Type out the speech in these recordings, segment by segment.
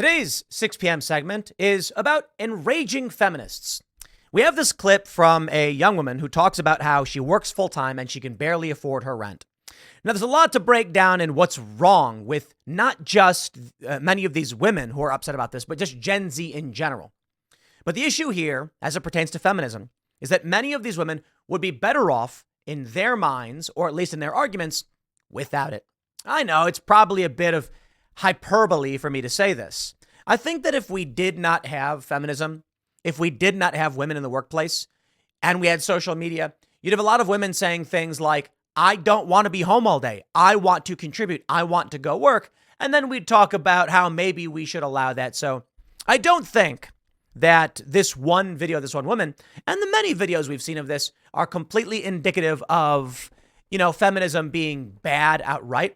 Today's 6 p.m. segment is about enraging feminists. We have this clip from a young woman who talks about how she works full time and she can barely afford her rent. Now, there's a lot to break down in what's wrong with not just many of these women who are upset about this, but just Gen Z in general. But the issue here, as it pertains to feminism, is that many of these women would be better off in their minds, or at least in their arguments, without it. I know it's probably a bit of hyperbole for me to say this. I think that if we did not have feminism, if we did not have women in the workplace, and we had social media, you'd have a lot of women saying things like, I don't want to be home all day. I want to contribute. I want to go work. And then we'd talk about how maybe we should allow that. So I don't think that this one video, this one woman, and the many videos we've seen of this are completely indicative of, feminism being bad outright.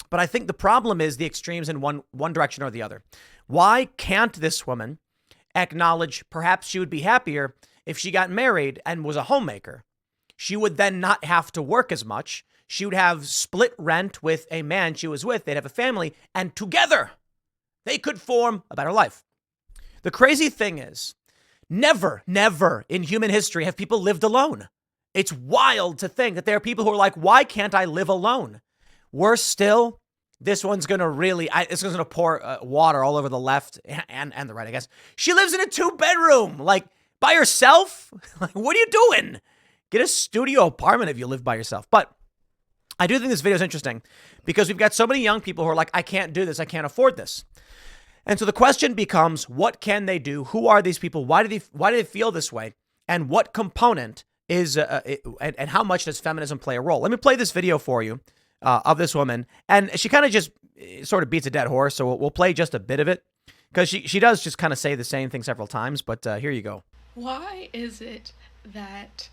But I think the problem is the extremes in one direction or the other. Why can't this woman acknowledge perhaps she would be happier if she got married and was a homemaker? She would then not have to work as much. She would have split rent with a man she was with. They'd have a family, and together they could form a better life. The crazy thing is, never in human history have people lived alone. It's wild to think that there are people who are like, why can't I live alone? Worse still, this one's going to pour water all over the left and the right, I guess. She lives in a 2-bedroom, like by herself. Like, what are you doing? Get a studio apartment if you live by yourself. But I do think this video is interesting because we've got so many young people who are like, I can't do this. I can't afford this. And so the question becomes, what can they do? Who are these people? Why do they feel this way? And what component is, and how much does feminism play a role? Let me play this video for you. Of this woman, and she kind of just sort of beats a dead horse, so we'll play just a bit of it, because she does just kind of say the same thing several times, but here you go. Why is it that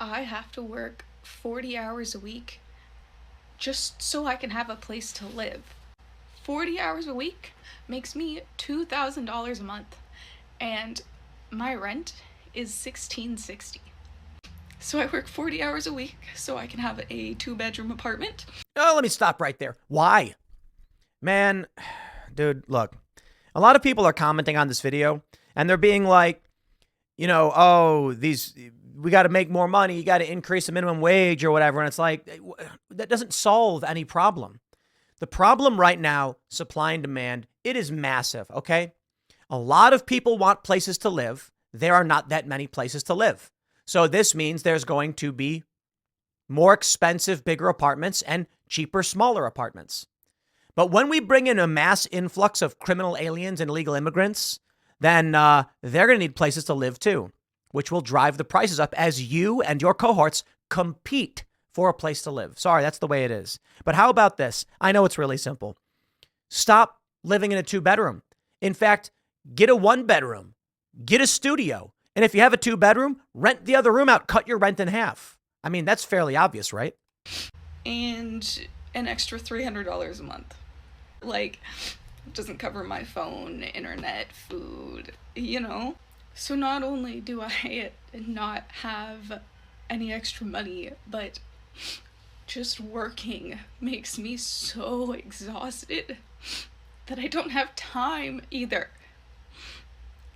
I have to work 40 hours a week just so I can have a place to live? 40 hours a week makes me $2,000 a month, and my rent is $1,660. So I work 40 hours a week so I can have a 2-bedroom apartment. Oh, let me stop right there. Why? Man, dude, look, a lot of people are commenting on this video and they're being like, we got to make more money. You got to increase the minimum wage or whatever. And it's like, that doesn't solve any problem. The problem right now, supply and demand, it is massive. Okay. A lot of people want places to live. There are not that many places to live. So this means there's going to be more expensive, bigger apartments and cheaper, smaller apartments. But when we bring in a mass influx of criminal aliens and illegal immigrants, then they're going to need places to live too, which will drive the prices up as you and your cohorts compete for a place to live. Sorry, that's the way it is. But how about this? I know it's really simple. Stop living in a 2-bedroom. In fact, get a 1-bedroom, get a studio. And if you have a 2-bedroom, rent the other room out, cut your rent in half. I mean, that's fairly obvious, right? And an extra $300 a month. Like, it doesn't cover my phone, internet, food, So not only do I not have any extra money, but just working makes me so exhausted that I don't have time either.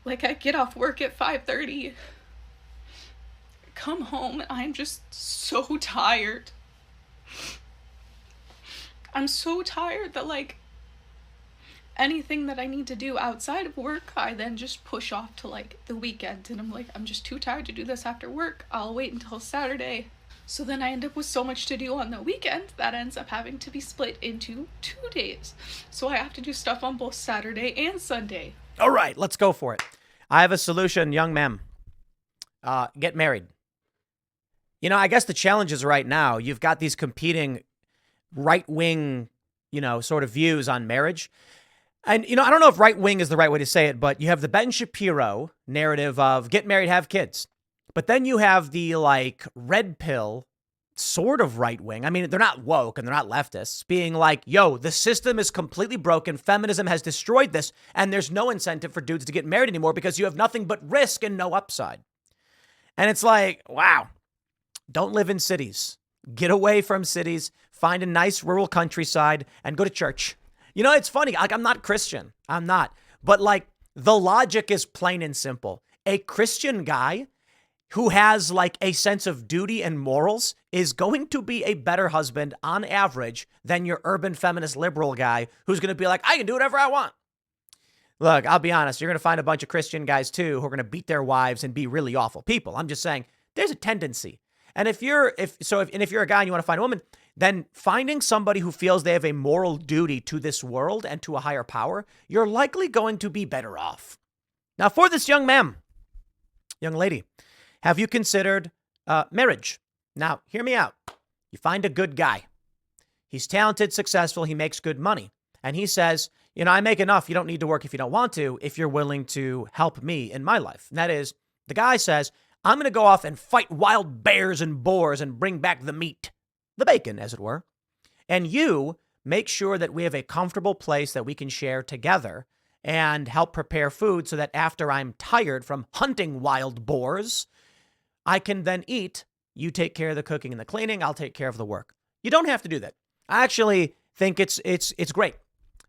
Like, I get off work at 5:30, come home, and I'm just so tired. I'm so tired that, anything that I need to do outside of work, I then just push off to, the weekend. And I'm like, I'm just too tired to do this after work. I'll wait until Saturday. So then I end up with so much to do on the weekend that ends up having to be split into 2 days. So I have to do stuff on both Saturday and Sunday. All right, let's go for it. I have a solution, young ma'am. Get married. I guess the challenge is right now, you've got these competing right-wing, sort of views on marriage. And, I don't know if right-wing is the right way to say it, but you have the Ben Shapiro narrative of get married, have kids. But then you have the, red pill sort of right wing. I mean, they're not woke and they're not leftists being like, yo, the system is completely broken. Feminism has destroyed this. And there's no incentive for dudes to get married anymore because you have nothing but risk and no upside. And it's like, wow, don't live in cities. Get away from cities, find a nice rural countryside and go to church. You know, it's funny. Like, I'm not Christian. I'm not. But like, the logic is plain and simple. A Christian guy who has like a sense of duty and morals is going to be a better husband on average than your urban feminist liberal guy who's going to be like, I can do whatever I want. Look, I'll be honest. You're going to find a bunch of Christian guys too who are going to beat their wives and be really awful people. I'm just saying there's a tendency. And if you're a guy and you want to find a woman, then finding somebody who feels they have a moral duty to this world and to a higher power, you're likely going to be better off. Now, for this young lady, have you considered marriage? Now, hear me out. You find a good guy. He's talented, successful. He makes good money. And he says, you know, I make enough. You don't need to work if you don't want to, if you're willing to help me in my life. And that is, the guy says, I'm going to go off and fight wild bears and boars and bring back the meat, the bacon, as it were. And you make sure that we have a comfortable place that we can share together and help prepare food so that after I'm tired from hunting wild boars, I can then eat. You take care of the cooking and the cleaning. I'll take care of the work. You don't have to do that. I actually think it's great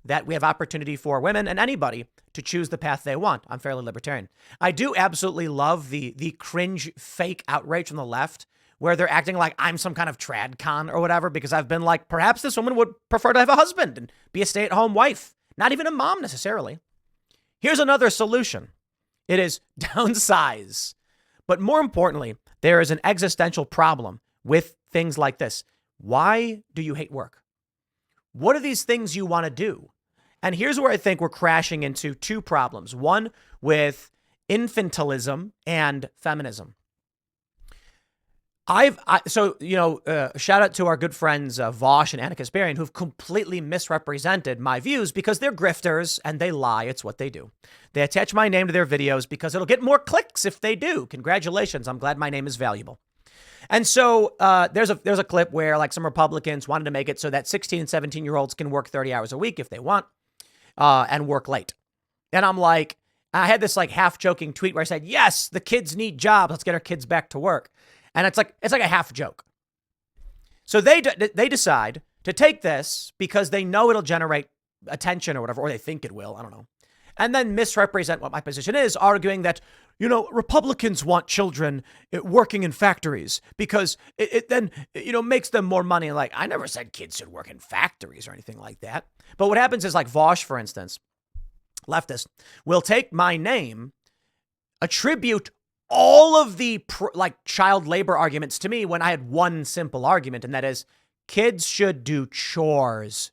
that we have opportunity for women and anybody to choose the path they want. I'm fairly libertarian. I do absolutely love the cringe fake outrage from the left where they're acting like I'm some kind of trad con or whatever, because I've been like, perhaps this woman would prefer to have a husband and be a stay-at-home wife, not even a mom necessarily. Here's another solution. It is downsize. But more importantly, there is an existential problem with things like this. Why do you hate work? What are these things you want to do? And here's where I think we're crashing into two problems. One with infantilism and feminism. Shout out to our good friends Vosh and Anna Kasparian, who've completely misrepresented my views because they're grifters and they lie. It's what they do. They attach my name to their videos because it'll get more clicks if they do. Congratulations. I'm glad my name is valuable. And so there's a clip where like some Republicans wanted to make it so that 16 and 17-year-olds can work 30 hours a week if they want and work late. And I'm like, I had this like half joking tweet where I said, yes, the kids need jobs. Let's get our kids back to work. And it's like a half joke. So they decide to take this because they know it'll generate attention or whatever, or they think it will. I don't know. And then misrepresent what my position is, arguing that, you know, Republicans want children working in factories because it then, you know, makes them more money. Like, I never said kids should work in factories or anything like that. But what happens is like Vosh, for instance, leftist, will take my name, attribute all of the child labor arguments to me when I had one simple argument, and that is kids should do chores.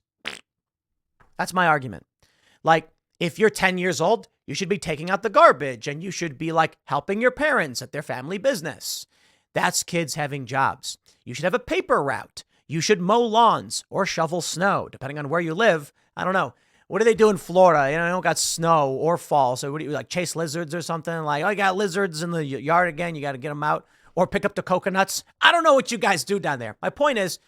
That's my argument. Like, if you're 10 years old, you should be taking out the garbage and you should be like helping your parents at their family business. That's kids having jobs. You should have a paper route. You should mow lawns or shovel snow, depending on where you live. I don't know. What do they do in Florida? You know, they don't got snow or fall. So what do you like, chase lizards or something? Like, oh, you got lizards in the yard again. You got to get them out or pick up the coconuts. I don't know what you guys do down there. My point is,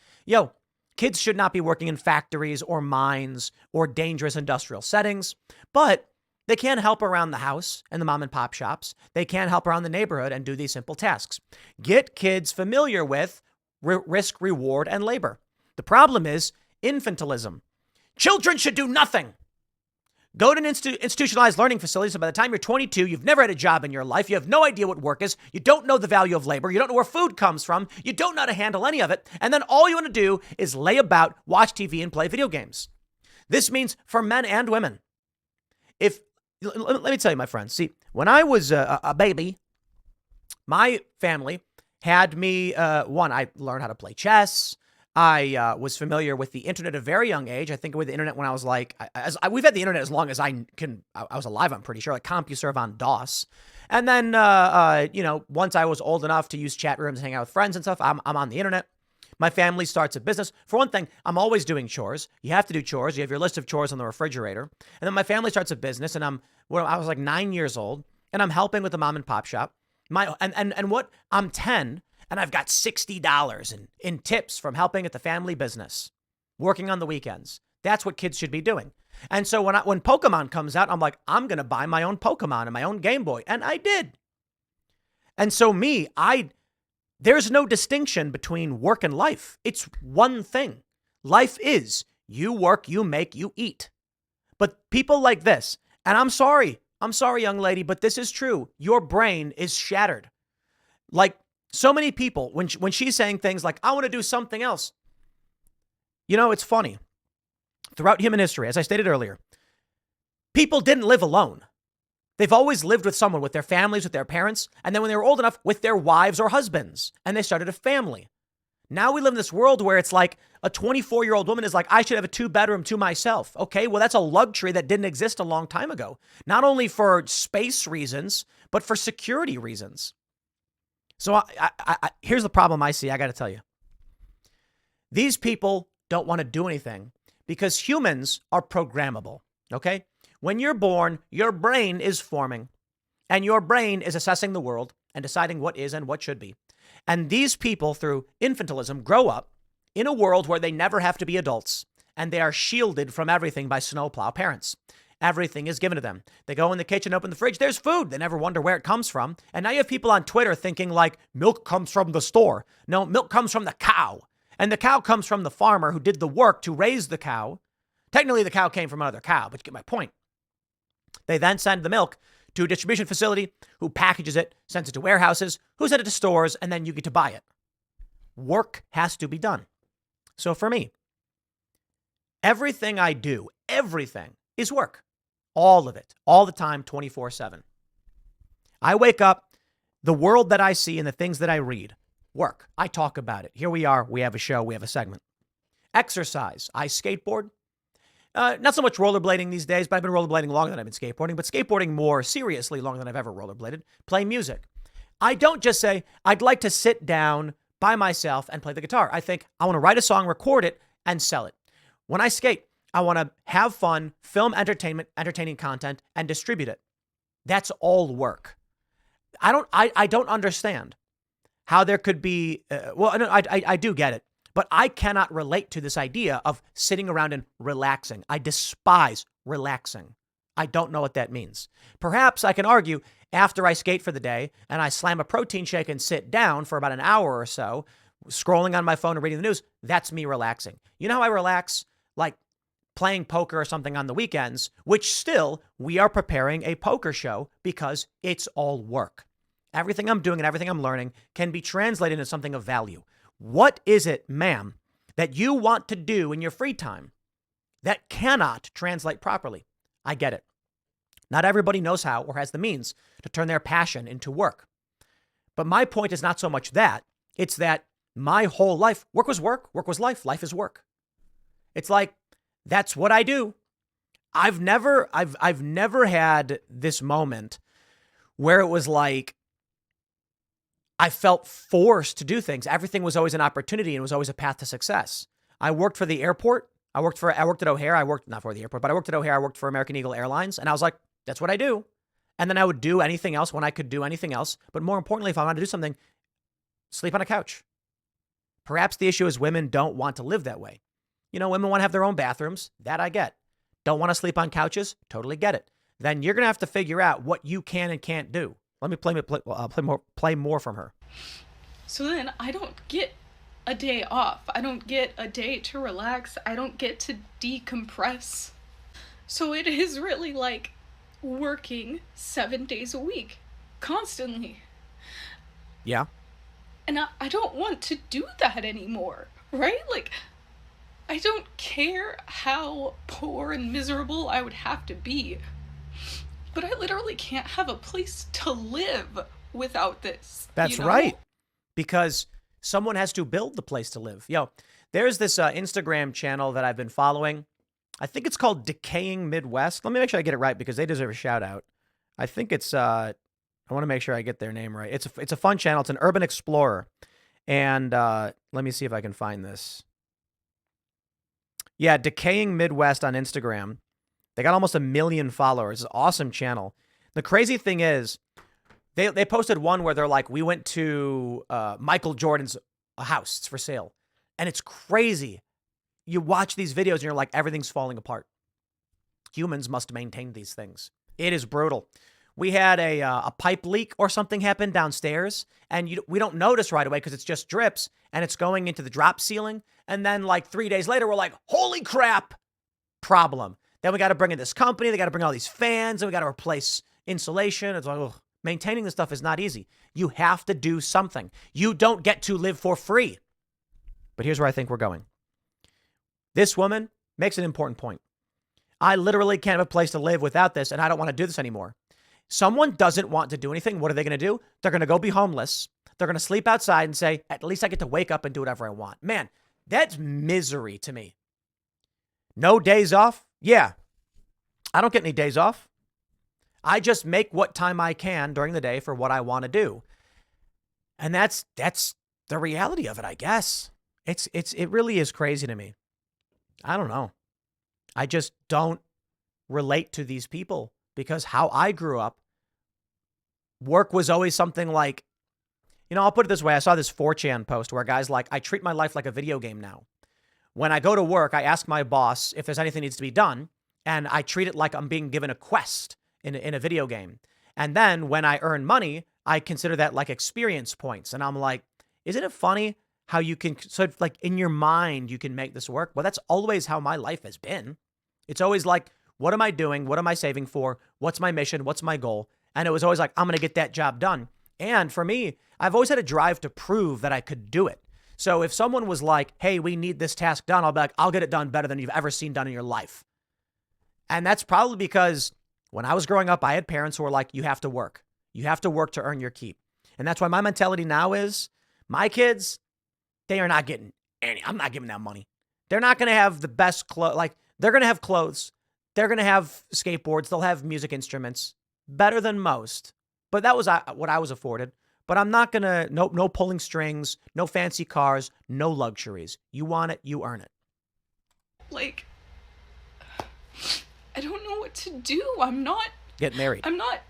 kids should not be working in factories or mines or dangerous industrial settings, but they can help around the house and the mom and pop shops. They can help around the neighborhood and do these simple tasks. Get kids familiar with risk, reward, and labor. The problem is infantilism. Children should do nothing. Go to an institutionalized learning facility. So by the time you're 22, you've never had a job in your life. You have no idea what work is. You don't know the value of labor. You don't know where food comes from. You don't know how to handle any of it. And then all you want to do is lay about, watch TV, and play video games. This means for men and women. Let me tell you, my friends. See, when I was a baby, my family had me, I learned how to play chess. I was familiar with the internet at a very young age. I think with the internet when I was like, we've had the internet as long as I was alive, I'm pretty sure, like CompuServe on DOS. And then, once I was old enough to use chat rooms and hang out with friends and stuff, I'm on the internet. My family starts a business. For one thing, I'm always doing chores. You have to do chores. You have your list of chores on the refrigerator. And then my family starts a business, and I was like 9 years old, and I'm helping with the mom and pop shop. I'm 10. And I've got $60 in tips from helping at the family business, working on the weekends. That's what kids should be doing. And so when Pokemon comes out, I'm like, I'm going to buy my own Pokemon and my own Game Boy. And I did. And so there's no distinction between work and life. It's one thing. Life is you work, you make, you eat. But people like this, and I'm sorry, young lady, but this is true. Your brain is shattered. Like so many people, when she's saying things like, I want to do something else. You know, it's funny. Throughout human history, as I stated earlier, people didn't live alone. They've always lived with someone, with their families, with their parents, and then when they were old enough, with their wives or husbands, and they started a family. Now we live in this world where it's like a 24-year-old woman is like, I should have a 2-bedroom to myself. Okay, well, that's a luxury that didn't exist a long time ago. Not only for space reasons, but for security reasons. So here's the problem I see. I got to tell you. These people don't want to do anything because humans are programmable. Okay? When you're born, your brain is forming, and your brain is assessing the world and deciding what is and what should be. And these people, through infantilism, grow up in a world where they never have to be adults, and they are shielded from everything by snowplow parents. Everything is given to them. They go in the kitchen, open the fridge, there's food. They never wonder where it comes from. And now you have people on Twitter thinking like milk comes from the store. No, milk comes from the cow. And the cow comes from the farmer who did the work to raise the cow. Technically, the cow came from another cow, but you get my point. They then send the milk to a distribution facility who packages it, sends it to warehouses, who send it to stores, and then you get to buy it. Work has to be done. So for me, everything I do, everything is work. All of it, all the time, 24/7. I wake up, the world that I see and the things that I read, work. I talk about it. Here we are. We have a show. We have a segment. Exercise. I skateboard. Not so much rollerblading these days, but I've been rollerblading longer than I've been skateboarding, but skateboarding more seriously longer than I've ever rollerbladed. Play music. I don't just say, I'd like to sit down by myself and play the guitar. I think I want to write a song, record it, and sell it. When I skate, I want to have fun, film entertaining content, and distribute it. That's all work. I don't understand how there could be, I do get it. But I cannot relate to this idea of sitting around and relaxing. I despise relaxing. I don't know what that means. Perhaps I can argue after I skate for the day and I slam a protein shake and sit down for about an hour or so, scrolling on my phone and reading the news, that's me relaxing. You know how I relax? Like playing poker or something on the weekends, which still we are preparing a poker show because it's all work. Everything I'm doing and everything I'm learning can be translated into something of value. What is it, ma'am, that you want to do in your free time that cannot translate properly? I get it. Not everybody knows how or has the means to turn their passion into work. But my point is not so much that. It's that my whole life, work was life, life is work. It's like, that's what I do. I've never had this moment where it was like, I felt forced to do things. Everything was always an opportunity and was always a path to success. I worked for the airport. I worked at O'Hare. I worked not for the airport, but I worked at O'Hare. I worked for American Eagle Airlines. And I was like, that's what I do. And then I would do anything else when I could do anything else. But more importantly, if I wanted to do something, sleep on a couch. Perhaps the issue is women don't want to live that way. You know, women want to have their own bathrooms. That I get. Don't want to sleep on couches. Totally get it. Then you're going to have to figure out what you can and can't do. Let me play more from her. So then I don't get a day off. I don't get a day to relax. I don't get to decompress. So it is really like working 7 days a week, constantly. Yeah. And I don't want to do that anymore, right? Like, I don't care how poor and miserable I would have to be. But I literally can't have a place to live without this. That's right. Because someone has to build the place to live. There's this Instagram channel that I've been following. I think it's called Decaying Midwest. Let me make sure I get it right because they deserve a shout out. I think it's, I want to make sure I get their name right. It's a fun channel. It's an urban explorer. And let me see if I can find this. Yeah, Decaying Midwest on Instagram. They got almost 1 million followers. It's an awesome channel. The crazy thing is, they posted one where they're like, we went to Michael Jordan's house. It's for sale. And it's crazy. You watch these videos and you're like, everything's falling apart. Humans must maintain these things. It is brutal. We had a pipe leak or something happen downstairs, and we don't notice right away because it's just drips, and it's going into the drop ceiling. And then like 3 days later, we're like, holy crap, problem. Then we got to bring in this company. They got to bring all these fans and we got to replace insulation. It's like, ugh. Maintaining this stuff is not easy. You have to do something. You don't get to live for free. But here's where I think we're going. This woman makes an important point. I literally can't have a place to live without this, and I don't want to do this anymore. Someone doesn't want to do anything. What are they going to do? They're going to go be homeless. They're going to sleep outside and say, at least I get to wake up and do whatever I want. Man, that's misery to me. No days off? Yeah. I don't get any days off. I just make what time I can during the day for what I want to do. And that's the reality of it, I guess. It really is crazy to me. I don't know. I just don't relate to these people because how I grew up, work was always something like, I'll put it this way. I saw this 4chan post where a guy's like, I treat my life like a video game now. When I go to work, I ask my boss if there's anything that needs to be done, and I treat it like I'm being given a quest in a video game. And then when I earn money, I consider that like experience points. And I'm like, isn't it funny how you can sort of like in your mind, you can make this work? Well, that's always how my life has been. It's always like, what am I doing? What am I saving for? What's my mission? What's my goal? And it was always like, I'm going to get that job done. And for me, I've always had a drive to prove that I could do it. So if someone was like, hey, we need this task done, I'll be like, I'll get it done better than you've ever seen done in your life. And that's probably because when I was growing up, I had parents who were like, you have to work. You have to work to earn your keep. And that's why my mentality now is my kids, they are not getting any. I'm not giving them money. They're not going to have the best clothes. Like they're going to have clothes. They're going to have skateboards. They'll have music instruments better than most. But that was what I was afforded. But I'm not going to, no pulling strings, no fancy cars, no luxuries. You want it, you earn it. Like, I don't know what to do. I'm not. Get married. I'm not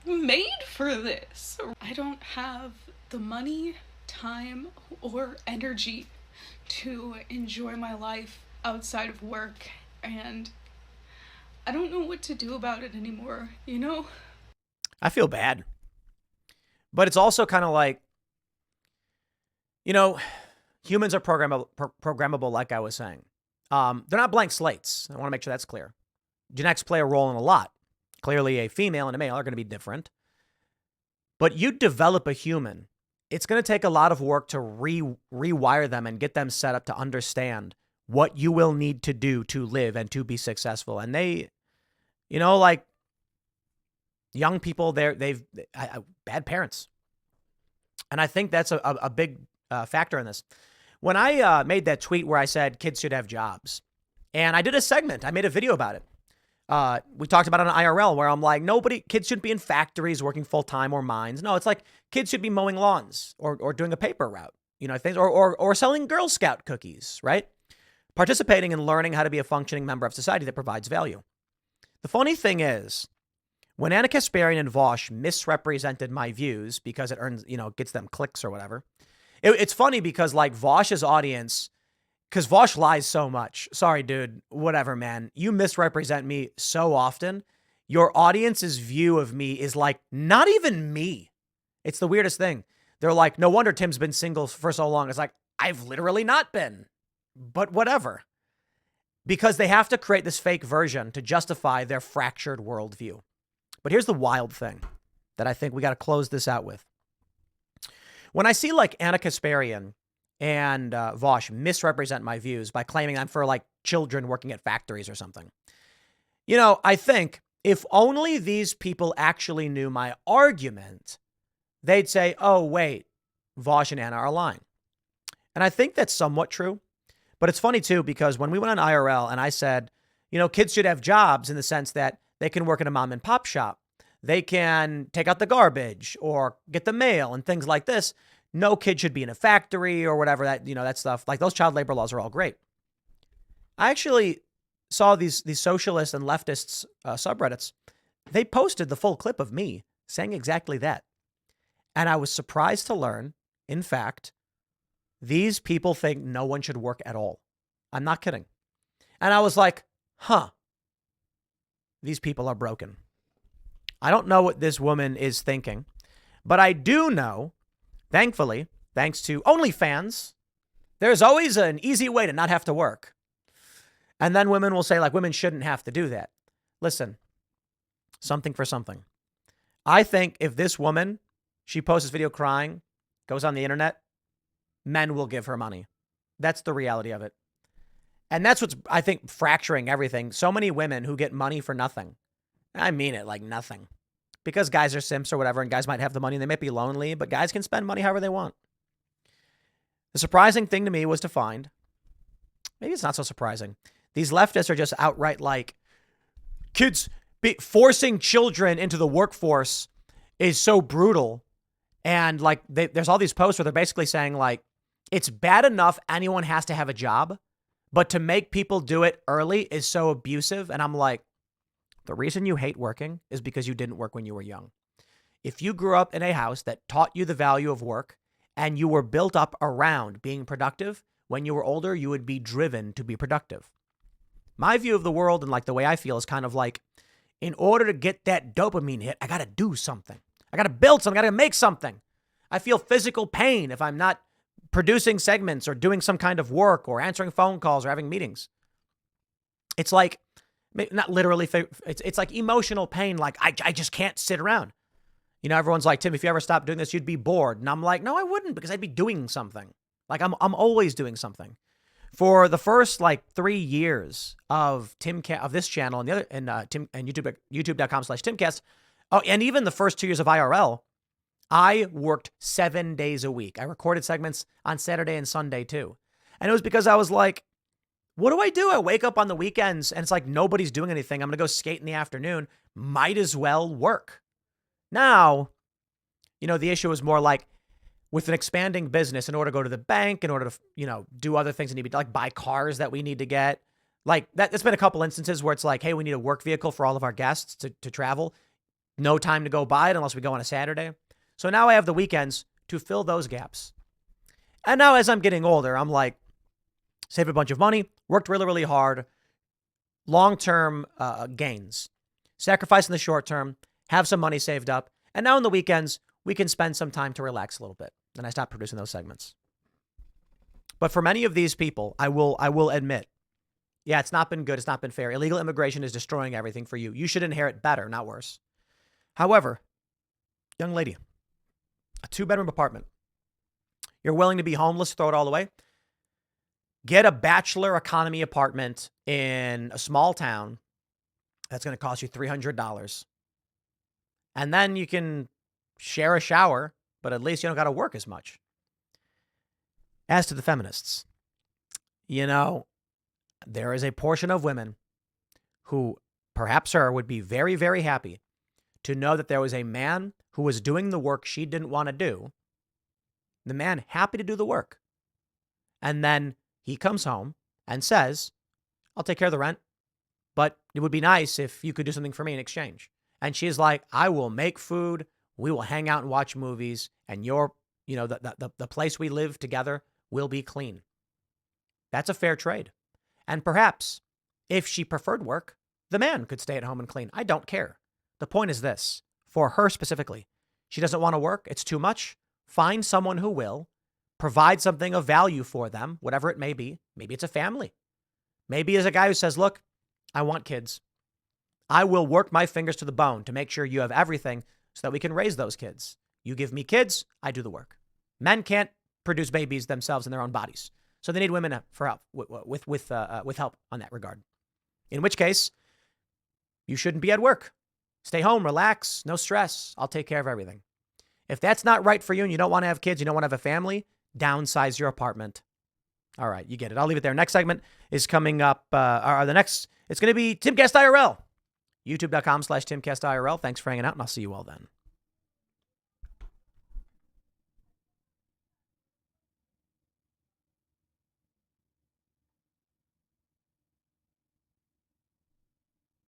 made for this. I don't have the money, time, or energy to enjoy my life outside of work. And I don't know what to do about it anymore, I feel bad. But it's also kind of like, humans are programmable, like I was saying. They're not blank slates. I want to make sure that's clear. Genetics play a role in a lot. Clearly, a female and a male are going to be different. But you develop a human. It's going to take a lot of work to rewire them and get them set up to understand what you will need to do to live and to be successful. And they, like young people, they've bad parents. And I think that's a big factor in this. When I made that tweet where I said kids should have jobs, and I did a segment, I made a video about it. We talked about it on IRL where I'm like, kids shouldn't be in factories working full time or mines. No, it's like kids should be mowing lawns or doing a paper route, things or selling Girl Scout cookies, right? Participating and learning how to be a functioning member of society that provides value. The funny thing is, when Anna Kasparian and Vosh misrepresented my views because it earns, gets them clicks or whatever. It's funny because like Vosh's audience, because Vosh lies so much. Sorry, dude. Whatever, man. You misrepresent me so often. Your audience's view of me is like not even me. It's the weirdest thing. They're like, no wonder Tim's been single for so long. It's like, I've literally not been. But whatever. Because they have to create this fake version to justify their fractured worldview. But here's the wild thing that I think we got to close this out with. When I see like Anna Kasparian and Vosh misrepresent my views by claiming I'm for like children working at factories or something, I think if only these people actually knew my argument, they'd say, oh, wait, Vosh and Anna are lying. And I think that's somewhat true. But it's funny, too, because when we went on IRL and I said, kids should have jobs in the sense that they can work in a mom and pop shop. They can take out the garbage or get the mail and things like this. No kid should be in a factory or whatever that stuff. Like those child labor laws are all great. I actually saw these socialists and leftists subreddits. They posted the full clip of me saying exactly that. And I was surprised to learn, in fact, these people think no one should work at all. I'm not kidding. And I was like, these people are broken. I don't know what this woman is thinking, but I do know, thankfully, thanks to OnlyFans, there's always an easy way to not have to work. And then women will say, like, women shouldn't have to do that. Listen, something for something. I think if this woman, she posts this video crying, goes on the internet, men will give her money. That's the reality of it. And that's what's, I think, fracturing everything. So many women who get money for nothing. I mean it, like nothing. Because guys are simps or whatever, and guys might have the money and they might be lonely, but guys can spend money however they want. The surprising thing to me was to find, maybe it's not so surprising, these leftists are just outright like, forcing children into the workforce is so brutal. And like, there's all these posts where they're basically saying like, it's bad enough anyone has to have a job, but to make people do it early is so abusive. And I'm like, the reason you hate working is because you didn't work when you were young. If you grew up in a house that taught you the value of work and you were built up around being productive, when you were older, you would be driven to be productive. My view of the world and like the way I feel is kind of like, in order to get that dopamine hit, I got to do something. I got to build something. I got to make something. I feel physical pain if I'm not producing segments or doing some kind of work or answering phone calls or having meetings. It's like, not literally, it's like emotional pain. Like I just can't sit around. You know, everyone's like, Tim, if you ever stopped doing this, you'd be bored. And I'm like, no, I wouldn't, because I'd be doing something. Like I'm always doing something. For the first like 3 years of of this channel and the other and YouTube.com/Timcast. Oh, and even the first 2 years of IRL, I worked 7 days a week. I recorded segments on Saturday and Sunday too. And it was because I was like, what do I do? I wake up on the weekends and it's like nobody's doing anything. I'm going to go skate in the afternoon. Might as well work. Now, you know, the issue is more like with an expanding business, in order to go to the bank, in order to, you know, do other things that need to be like buy cars that we need to get. Like that, there's been a couple instances where it's like, hey, we need a work vehicle for all of our guests to travel. No time to go buy it unless we go on a Saturday. So now I have the weekends to fill those gaps. And now as I'm getting older, I'm like, save a bunch of money, worked really, really hard, long-term gains, sacrifice in the short term, have some money saved up. And now on the weekends, we can spend some time to relax a little bit. And I stopped producing those segments. But for many of these people, I will admit, yeah, it's not been good. It's not been fair. Illegal immigration is destroying everything for you. You should inherit better, not worse. However, young lady, a 2-bedroom apartment. You're willing to be homeless, throw it all away? Get a bachelor economy apartment in a small town that's going to cost you $300. And then you can share a shower, but at least you don't got to work as much. As to the feminists, you know, there is a portion of women who, perhaps her, would be very, very happy to know that there was a man who was doing the work she didn't want to do. The man happy to do the work. And then he comes home and says, I'll take care of the rent, but it would be nice if you could do something for me in exchange. And she's like, I will make food. We will hang out and watch movies. And the place we live together will be clean. That's a fair trade. And perhaps if she preferred work, the man could stay at home and clean. I don't care. The point is this, for her specifically, she doesn't want to work. It's too much. Find someone who will provide something of value for them, whatever it may be. Maybe it's a family. Maybe it's a guy who says, look, I want kids. I will work my fingers to the bone to make sure you have everything so that we can raise those kids. You give me kids, I do the work. Men can't produce babies themselves in their own bodies. So they need women for help with help on that regard. In which case, you shouldn't be at work. Stay home, relax, no stress. I'll take care of everything. If that's not right for you and you don't want to have kids, you don't want to have a family, downsize your apartment. All right, you get it. I'll leave it there. Next segment is coming up. It's going to be Timcast IRL. YouTube.com/TimcastIRL. Thanks for hanging out, and I'll see you all then.